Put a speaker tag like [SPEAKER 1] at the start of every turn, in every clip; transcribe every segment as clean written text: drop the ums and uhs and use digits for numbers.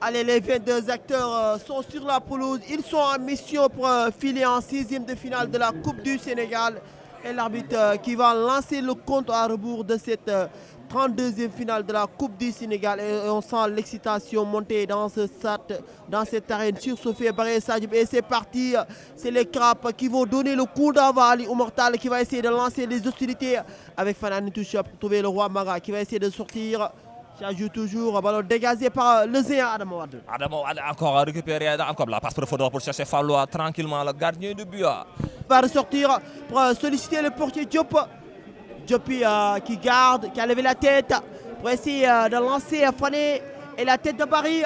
[SPEAKER 1] Allez, les 22 acteurs sont sur la pelouse. Ils sont en mission pour filer en 6e de finale de la Coupe du Sénégal. Et l'arbitre qui va lancer le compte à rebours de cette 32e finale de la Coupe du Sénégal. Et on sent l'excitation monter dans ce stade, dans cette arène sur Sophie Barré Sadib. Et c'est parti. C'est les Crapes qui vont donner le coup d'envoi à Ali Oumortal qui va essayer de lancer les hostilités avec Fanani Toucha pour trouver le roi Maga qui va essayer de sortir. Ça joue toujours, ballon dégagé par le Zéa Adamo Wade.
[SPEAKER 2] Adamo Wade encore récupéré, encore la passe profondeur pour chercher Fallois tranquillement, le gardien de but.
[SPEAKER 1] Va ressortir pour solliciter le portier Diop. Diop qui garde, qui a levé la tête pour essayer de lancer Fané et la tête de Barry.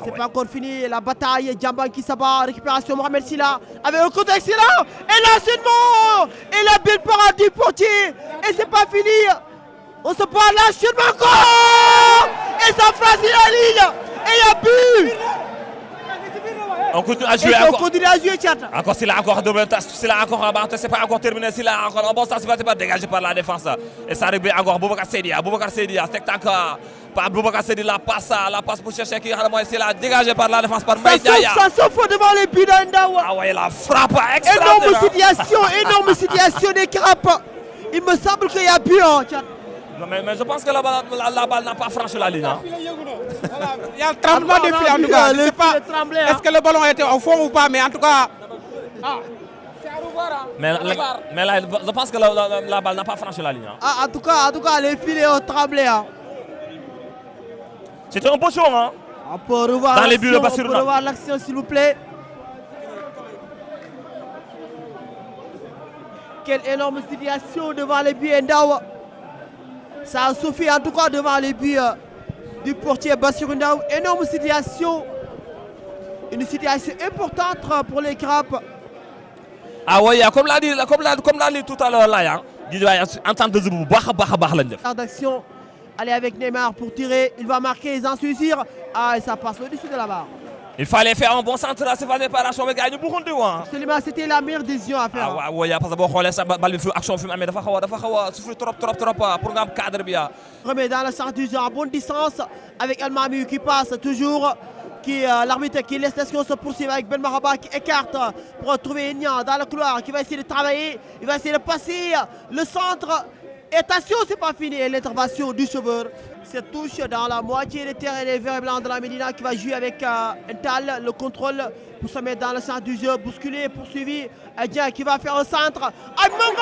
[SPEAKER 1] C'est pas encore fini, la bataille, Djamban qui s'abat, récupération Mohamed Silla avec un coup excellent et l'enchaînement et la belle parade du portier et c'est pas fini. On se bat l'enchaînement encore et ça franchit la ligne et il y a but.
[SPEAKER 2] On continue à jouer
[SPEAKER 1] encore. On continue à jouer, Tchata.
[SPEAKER 2] Encore s'il a encore double tâche, s'il a encore rabattu, c'est pas encore terminé, s'il a encore un bon sens, il va dégagé par la défense. Et ça arrive encore Boubacar Sedia, spectacle. Par Boubacar Sedia, la passe pour chercher qui c'est là, dégagé par la défense par Maïdaya.
[SPEAKER 1] Ça s'offre devant les buts d'Andawa.
[SPEAKER 2] Ah ouais, la frappe extraordinaire.
[SPEAKER 1] Énorme situation des Crapes. Il me semble qu'il y a but, Tchata.
[SPEAKER 2] Non, mais je pense que la balle n'a pas franchi la ligne. Hein.
[SPEAKER 3] Il y a un tremblement de fil en tout cas. Je sais pas est-ce que le ballon était au fond ou pas, mais en tout cas. C'est à revoir.
[SPEAKER 2] Mais là, je pense que la balle n'a pas franchi la ligne. Hein.
[SPEAKER 1] En tout cas, les filets ont tremblé. Hein.
[SPEAKER 2] C'était un peu chaud. Hein.
[SPEAKER 1] On peut revoir
[SPEAKER 2] dans les buts de Bassirou.
[SPEAKER 1] On peut revoir l'action, s'il vous plaît. Quelle énorme situation devant les buts Ndawa. Ça a soufflé en tout cas devant les buts du portier Bassirou Ndaw. Énorme situation. Une situation importante pour les Crapes.
[SPEAKER 2] Ah oui, comme l'a dit tout à l'heure là, en temps de zibou,
[SPEAKER 1] d'action. Allez avec Neymar pour tirer. Il va marquer, ils en suicide. Ah, et ça passe au-dessus de la barre.
[SPEAKER 2] Il fallait faire un bon centre là, c'est pas préparation, mais gagner beaucoup de temps.
[SPEAKER 1] Absolument, c'était la meilleure décision à faire.
[SPEAKER 2] Ah ouais, parce que bon, on ça balle action film mais dafa souffle trop pour un cadre bien.
[SPEAKER 1] Remet dans le centre du jeu à bonne distance avec El Mami qui passe toujours, qui l'arbitre qui laisse l'action se poursuivre avec Ben Maraba qui écarte pour trouver Nia dans le couloir qui va essayer de travailler, il va essayer de passer le centre. Et attention, c'est pas fini, l'intervention du sauveur. Cette touche dans la moitié des terrains des verts et blancs de la Médina qui va jouer avec Ntal, le contrôle pour se mettre dans le centre du jeu, bousculé, poursuivi. Adja qui va faire un centre. Manga!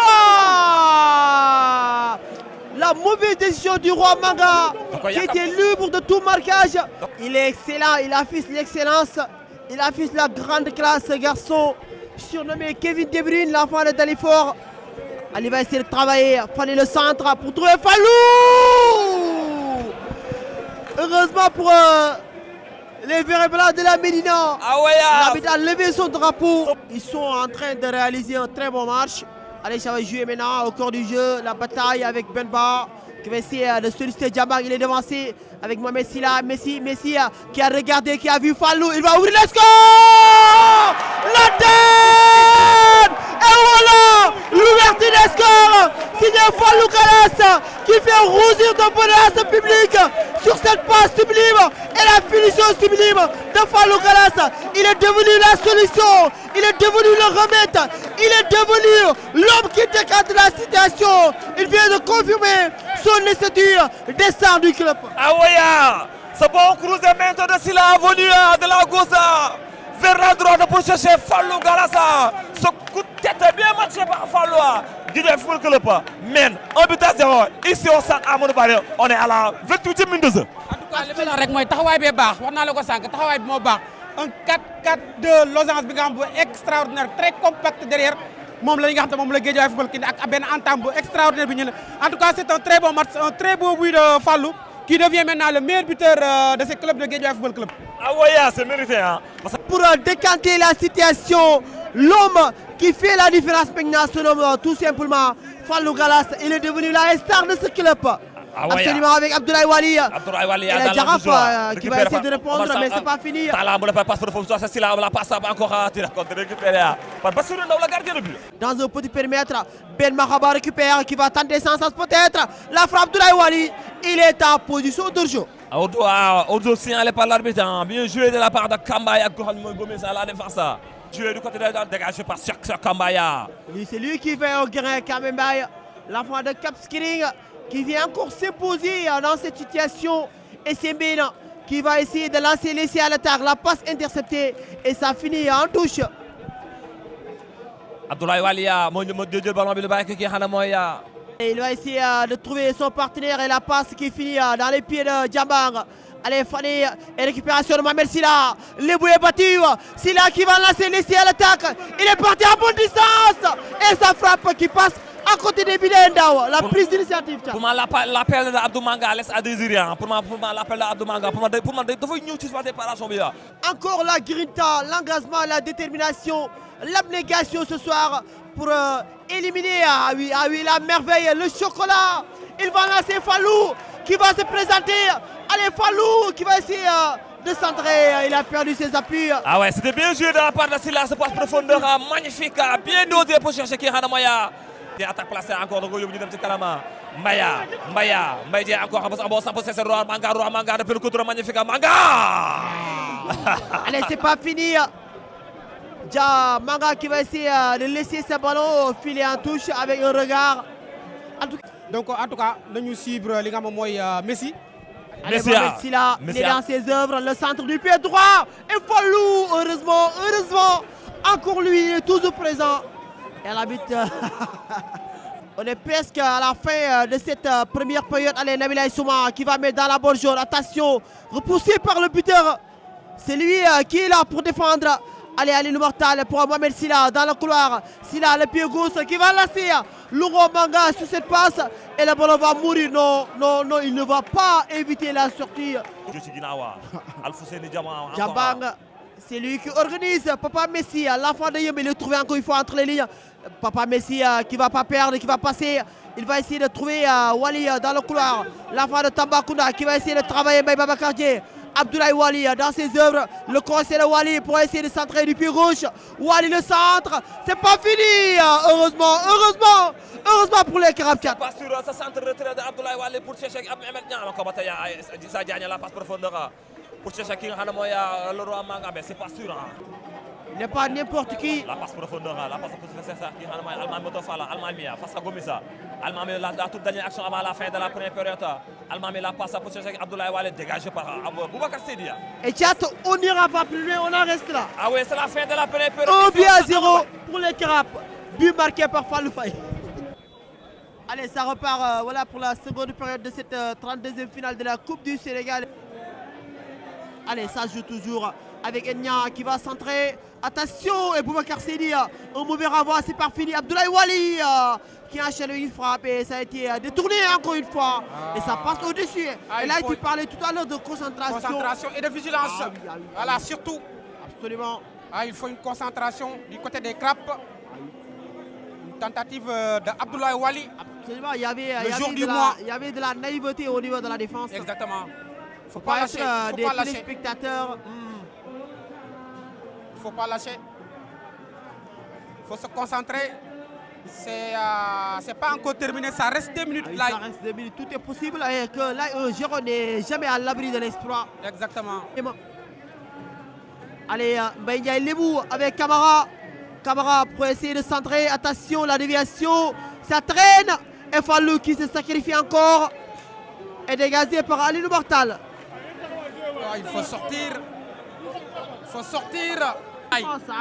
[SPEAKER 1] La mauvaise décision du roi Manga qui était libre de tout marquage. Il est excellent, il affiche l'excellence, il affiche la grande classe, ce garçon surnommé Kevin De Bruyne, l'enfant de Dalifort. Il va essayer de travailler, fallait le centre pour trouver Fallou. Heureusement pour les verts et blancs de la Médina, l'arbitre a levé son drapeau. Ils sont en train de réaliser un très bon match. Allez, ça va jouer maintenant au cours du jeu, la bataille avec Benba qui va essayer de solliciter Djamban. Il est devancé avec Mohamed Silla, Messi qui a regardé, qui a vu Fallou. Il va ouvrir le score. La tête. Et voilà l'ouverture des scores, signé Fallou Galas qui fait rougir de bonheur ce public sur cette passe sublime et la finition sublime de Fallou Galas. Il est devenu la solution, il est devenu le remède, il est devenu l'homme qui décante la situation. Il vient de confirmer son estature destin du club.
[SPEAKER 2] Ah ouais, c'est bon cruise maintenant de Silla venu de la gauche vers la droite pour chercher Fallou Galassa. Ce coup de tête est bien matché par Fallou. Guinée Football Club mène 1-0. Ici au stade Amadou Barry, on est à la 28e minute de jeu.
[SPEAKER 3] En tout cas, li ma la rek mooy taxawaay bee baax wax naa la ko sànq taxawaay bi moo baax un 4-4-2 losange bi nga xam bu extraordinaire très compact derrière moom la nga xam te moom la Guédiawaye Football Club ak benn entame bu extraordinaire bi ñu ne. En tout cas, c'est un très bon match, un très beau but de Fallou qui devient maintenant le meilleur buteur de ce club de Guédiawaye Football Club.
[SPEAKER 2] Ah ouais, c'est mérité. Hein?
[SPEAKER 1] Pour décanter la situation, l'homme qui fait la différence maintenant se nomme tout simplement Fallou Galas. Il est devenu la star de ce club. Absolument avec Abdoulaye Wali. Et la Jaraf qui va essayer de répondre, mais c'est pas fini. Dans un petit périmètre, Ben Mahaba récupère qui va tenter sans sens peut-être. La frappe d'Abdoulaye Wali, il est en position de jeu.
[SPEAKER 2] Audio signalé par l'arbitre. Bien joué de la part de Kambaya Gomez à la défense. Joué du côté de dégagé par Kambaya.
[SPEAKER 1] C'est lui qui fait au grain Kambaya. L'enfant de Cap Skirring qui vient encore s'imposer dans cette situation. Et c'est Mbena qui va essayer de lancer l'essai à l'attaque. La passe interceptée et ça finit en touche.
[SPEAKER 2] Abdoulaye Walia, le ballon
[SPEAKER 1] il va essayer de trouver son partenaire et la passe qui finit dans les pieds de Djambang. Allez, Fanny, et récupération de Mohamed Silla. Lebou est battu. Silla qui va lancer l'essai à l'attaque. Il est parti à bonne distance. Et sa frappe qui passe à côté de Bilendao. La prise d'initiative.
[SPEAKER 2] Pour moi, l'appel d'Abdou Manga laisse à désirer. Pour moi, l'appel d'Abdou Manga. Pour moi,
[SPEAKER 1] encore la grinta, l'engagement, la détermination, l'abnégation ce soir pour éliminer la merveille, le chocolat. Il va lancer Fallou qui va se présenter. Allez, Fallou qui va essayer de centrer. Il a perdu ses appuis.
[SPEAKER 2] Ah ouais, c'était bien joué de la part de Silla. Ce passe profondeur magnifique. Bien dosé pour chercher Kirana Moya. Attaque placée encore de Goyoum de Kalama. Maya encore en bon sans possession. Roi Manga depuis le coup de magnifique. Manga.
[SPEAKER 1] Allez, c'est pas fini. Manga qui va essayer de laisser ce ballon filer en touche avec un regard.
[SPEAKER 3] Donc en tout cas, nous suivons les gars Messi.
[SPEAKER 1] Messi là, il est dans ses œuvres, le centre du pied droit. Et Fallou, heureusement, encore lui, il est toujours présent. Et l'arbitre, on est presque à la fin de cette première période. Allez, Nabila Issouma qui va mettre dans la bonne jaune. Attention, repoussé par le buteur. C'est lui qui est là pour défendre. Allez, Ali Mortal pour Mohamed Silla dans le couloir. Silla, le pied gauche qui va lancer Louro Manga sur cette passe. Et le ballon va mourir. Non, il ne va pas éviter la sortie. Djambang, c'est lui qui organise. Papa Messi, l'enfant de Yem, il est trouvé encore une fois entre les lignes. Papa Messi qui ne va pas perdre, qui va passer. Il va essayer de trouver Wali dans le couloir. L'enfant de Tambacounda qui va essayer de travailler Mbaye Babakardier. Abdoulaye Wali dans ses œuvres, le conseil de Wali pour essayer de centrer du pied gauche. Wali le centre, c'est pas fini. Heureusement pour les Karabtchat.
[SPEAKER 2] Pas sur ce centre de retrait d'Abdoulaye Wali pour chercher Ahmed Niang. Ça gagne la passe profondeur pour chercher King Hanamoya, le roi Manga, mais c'est pas sûr.
[SPEAKER 1] Il n'est pas n'importe qui.
[SPEAKER 2] La passe profondeur, la passe profondeur, King Hanamoya, Alman Motofala, Alman Mia, face à Gomisa. Alman Mia, la toute dernière action avant la fin de la première période. Alman Mia, la passe pour chercher Abdoulaye Wali, dégagé par Boubacar Sedia.
[SPEAKER 1] Et Tchat, on n'ira pas plus loin, on en reste là.
[SPEAKER 2] Ah oui, c'est la fin de la première période.
[SPEAKER 1] 1-0 pour les Karab. But marqué par Fallou Faye. Allez, ça repart voilà, pour la seconde période de cette 32e finale de la Coupe du Sénégal. Allez, ça joue toujours avec Enya qui va centrer. Attention, et Boubacar Sedi, un mauvais renvoi, c'est pas fini. Abdoulaye Wali qui enchaîne une frappe et ça a été détourné encore une fois. Et ça passe au-dessus. Et là, tu parlais tout à l'heure de concentration.
[SPEAKER 3] Concentration et de vigilance. Voilà, surtout.
[SPEAKER 1] Absolument.
[SPEAKER 3] Il faut une concentration du côté des Crapes. Une tentative d'Abdoulaye Wali.
[SPEAKER 1] Absolument, il y avait de la naïveté au niveau de la défense.
[SPEAKER 3] Exactement.
[SPEAKER 1] Il ne faut pas être des téléspectateurs.
[SPEAKER 3] Il ne faut pas lâcher. Il faut se concentrer. C'est pas encore terminé, ça reste 2 minutes.
[SPEAKER 1] Ça reste 2 minutes, tout est possible. Et que là, Jérôme n'est jamais à l'abri de l'exploit.
[SPEAKER 3] Exactement.
[SPEAKER 1] Allez, Mbaye Lebou avec Camara. Camara pour essayer de centrer. Attention, la déviation, ça traîne. Et Fallou qui se sacrifie encore. Et dégagé par Ali Mortal.
[SPEAKER 3] Il faut sortir.
[SPEAKER 1] Ça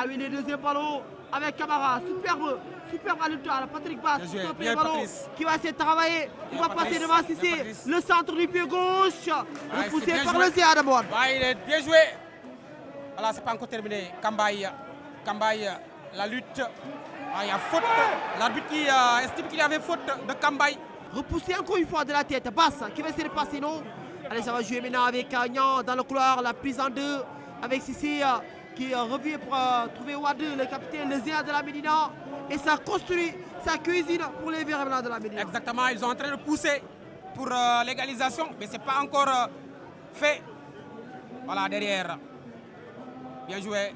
[SPEAKER 1] a eu les deuxième ballon avec Camara. Superbe à l'ultra. Patrick Bass, super ballon qui va essayer de travailler. Il va passer devant Cissé. Le centre du pied gauche. Repoussé par le Zia d'abord.
[SPEAKER 3] Il est bien joué. Voilà, c'est pas encore terminé. Kambaye, la lutte. Il y a faute. L'arbitre qui estime qu'il y avait faute de Kambaye.
[SPEAKER 1] Repoussé encore une fois de la tête. Bass qui va essayer de passer, non? Allez, ça va jouer maintenant avec Niang dans le couloir. La prise en deux avec Cissé qui revient pour trouver Wade, le capitaine, le Zéa de la Médina. Et ça construit sa cuisine pour les Verts Blancs de la Médina.
[SPEAKER 3] Exactement, ils sont en train de pousser pour l'égalisation, mais ce n'est pas encore fait. Voilà, derrière. Bien joué.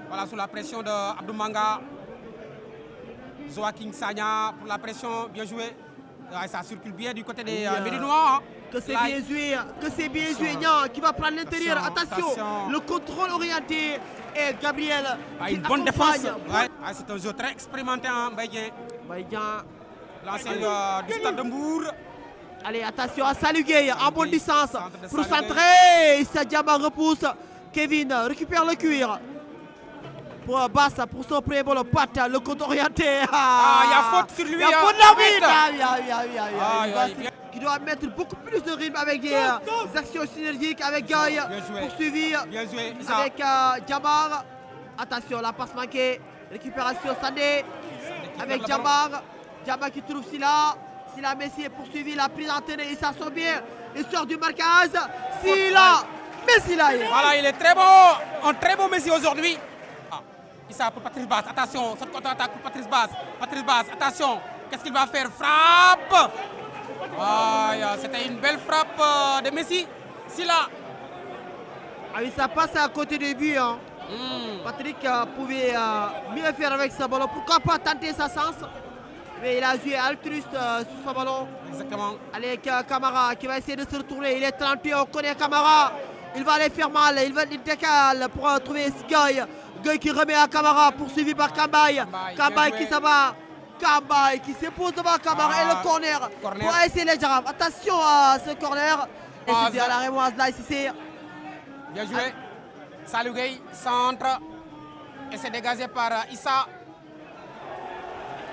[SPEAKER 3] Voilà, sous la pression d'Abdou Manga. Joaquin Sagna pour la pression, bien joué. Ça circule bien du côté des Médinois.
[SPEAKER 1] Que c'est bien joué, Niang qui va prendre l'intérieur. Attention, le contrôle orienté et Gabriel.
[SPEAKER 3] Une bonne défense. C'est un jeu très expérimenté, Mbaye
[SPEAKER 1] Dieng.
[SPEAKER 3] L'ancien du Stade de Mbour.
[SPEAKER 1] Allez, attention à Salou Gueye en bonne distance. Pour centrer, Issa Diaba repousse. Kevin récupère le cuir. Pour Bassa, pour son premier ballon, Pat, le compte orienté.
[SPEAKER 3] Il y a faute sur lui.
[SPEAKER 1] Il y a faute l'arbitre. Qui doit mettre beaucoup plus de rythme avec des actions synergiques avec Gueye. Poursuivi avec Djambar. Attention, la passe manquée. Récupération Sandé avec Djambar. Djambar qui trouve Silla. Silla Messi est poursuivi. La prise en tenue, il s'en sort bien. Il sort du marquage. Silla. Messi là.
[SPEAKER 3] Voilà, il est très bon. Un très bon Messi aujourd'hui. Issa pour Patrice Basse, attention, cette contre-attaque pour Patrice Basse. Patrice Basse, attention, qu'est-ce qu'il va faire? Frappe! C'était une belle frappe de Messi. Silla.
[SPEAKER 1] Ah oui, ça passe à côté du but. Hein. Patrick pouvait mieux faire avec ce ballon. Pourquoi pas tenter sa sens? Mais il a joué altruiste sur ce ballon.
[SPEAKER 3] Exactement.
[SPEAKER 1] Avec Camara qui va essayer de se retourner. Il est 31, on connaît Camara. Il va aller faire mal, il décale pour trouver Gueye. Gueye qui remet à Camara, poursuivi par Kambaye. Kambaye qui s'abat. Kambaye qui s'impose devant Camara et le corner pour essayer les jarabes. Attention à ce corner. Et c'est à la rémoise là, ici c'est.
[SPEAKER 3] Bien joué. Salou Gueye, centre. Et c'est dégagé par Issa.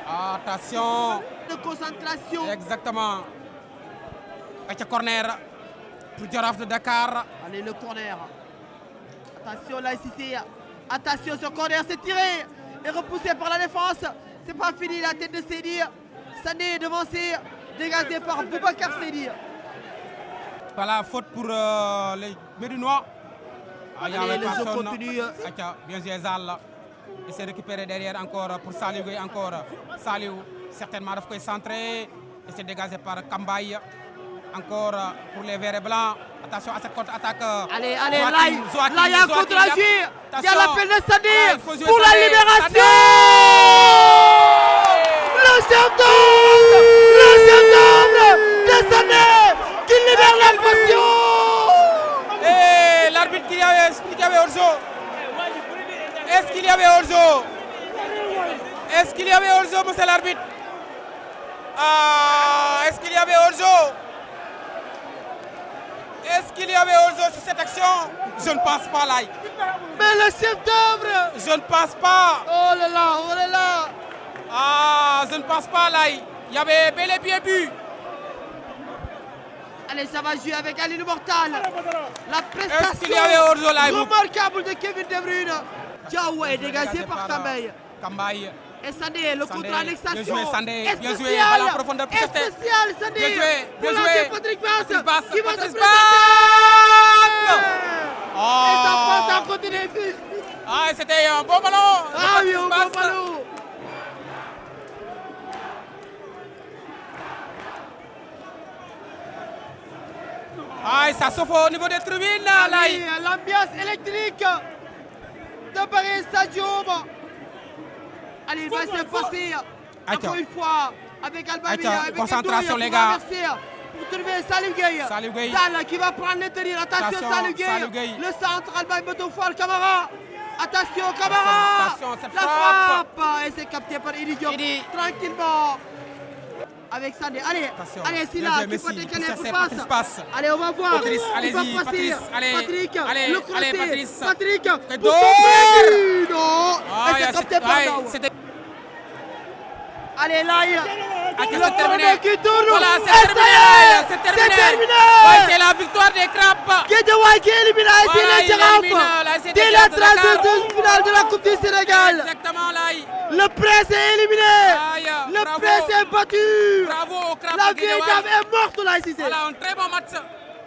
[SPEAKER 3] Attention.
[SPEAKER 1] De concentration.
[SPEAKER 3] Exactement. Avec le corner pour Giraffe de Dakar.
[SPEAKER 1] Allez, le corner. Attention là, ici c'est. Attention, ce corner s'est tiré et repoussé par la défense. C'est pas fini, la tête de Seydi. Sandé est devancé, dégagé par Boubacar Seydi.
[SPEAKER 3] Voilà, faute pour les Médinois.
[SPEAKER 1] Il y a le jeu continue.
[SPEAKER 3] Bien joué Zal. Il s'est récupéré derrière encore pour Salou Gueye encore. Salou, certainement, il faut centrer. Et c'est dégagé par Kambaye. Encore pour les verts et blancs. Attention à cette contre-attaque.
[SPEAKER 1] Allez, là, il y a un contre-agir. Il y a l'appel de Sandé pour la libération. Le chef d'ombre de Sandé qui libère la potion.
[SPEAKER 3] Et l'arbitre qui avait expliqué hors-jeu. Est-ce qu'il y avait hors-jeu? Est-ce qu'il y avait hors-jeu, monsieur l'arbitre? Est-ce qu'il y avait hors-jeu? Est-ce qu'il y avait hors-jeu sur cette action? Je ne pense pas là.
[SPEAKER 1] Mais le chef d'œuvre!
[SPEAKER 3] Je ne pense pas.
[SPEAKER 1] Oh là là!
[SPEAKER 3] Je ne pense pas là. Il y avait bel et bien but.
[SPEAKER 1] Allez, ça va jouer avec Ali Mortal. La prestation
[SPEAKER 3] est-ce qu'il y avait hors-jeu là?
[SPEAKER 1] Remarquable de Kevin De Bruyne. Diaw est dégagé par Kambaye. Et Sandé, le contre en extension.
[SPEAKER 3] Bien joué Sandé, bien joué, balle en profondeur pour tester.
[SPEAKER 1] Spécial Sandé.
[SPEAKER 3] Bien joué, bien joué.
[SPEAKER 1] Patrick Basse qui va se
[SPEAKER 3] Patrice
[SPEAKER 1] présenter.
[SPEAKER 3] Basse.
[SPEAKER 1] Et ça passe à côté des buts.
[SPEAKER 3] C'était un bon ballon.
[SPEAKER 1] Oui, un bon ballon.
[SPEAKER 3] Ça souffle au niveau des tribunes là.
[SPEAKER 1] L'ambiance électrique de Paris Stadium. Allez, il va se passer encore une fois avec Albami.
[SPEAKER 3] Concentration les gars.
[SPEAKER 1] Pour trouver Salou Gueye. Sal qui va prendre l'intérieur. Attention Salou Gueye. Le centre, Albami Betoufal, Camara. Attention Camara. La frappe. Et c'est capté par Idi Diop. Tranquillement. Avec Sandé. Allez, Silla qui peut décaler pour passe. Allez, on va voir.
[SPEAKER 3] Patrice, allez-y, Patrice.
[SPEAKER 1] Patrick, le crochet. Patrick. Non. Et c'est capté par Daou. Allez, là,
[SPEAKER 3] c'est terminé.
[SPEAKER 1] Qui tourne.
[SPEAKER 3] Voilà, c'est terminé. C'est la victoire des Crabes.
[SPEAKER 1] Guédiawaye qui élimine ici les Girafes dès la 32e finale de la Coupe du Sénégal.
[SPEAKER 3] Exactement là.
[SPEAKER 1] Le Prince est éliminé. Le Prince est battu.
[SPEAKER 3] Bravo au Crabes.
[SPEAKER 1] La vieille dame est morte là ici.
[SPEAKER 3] Voilà, un très bon match.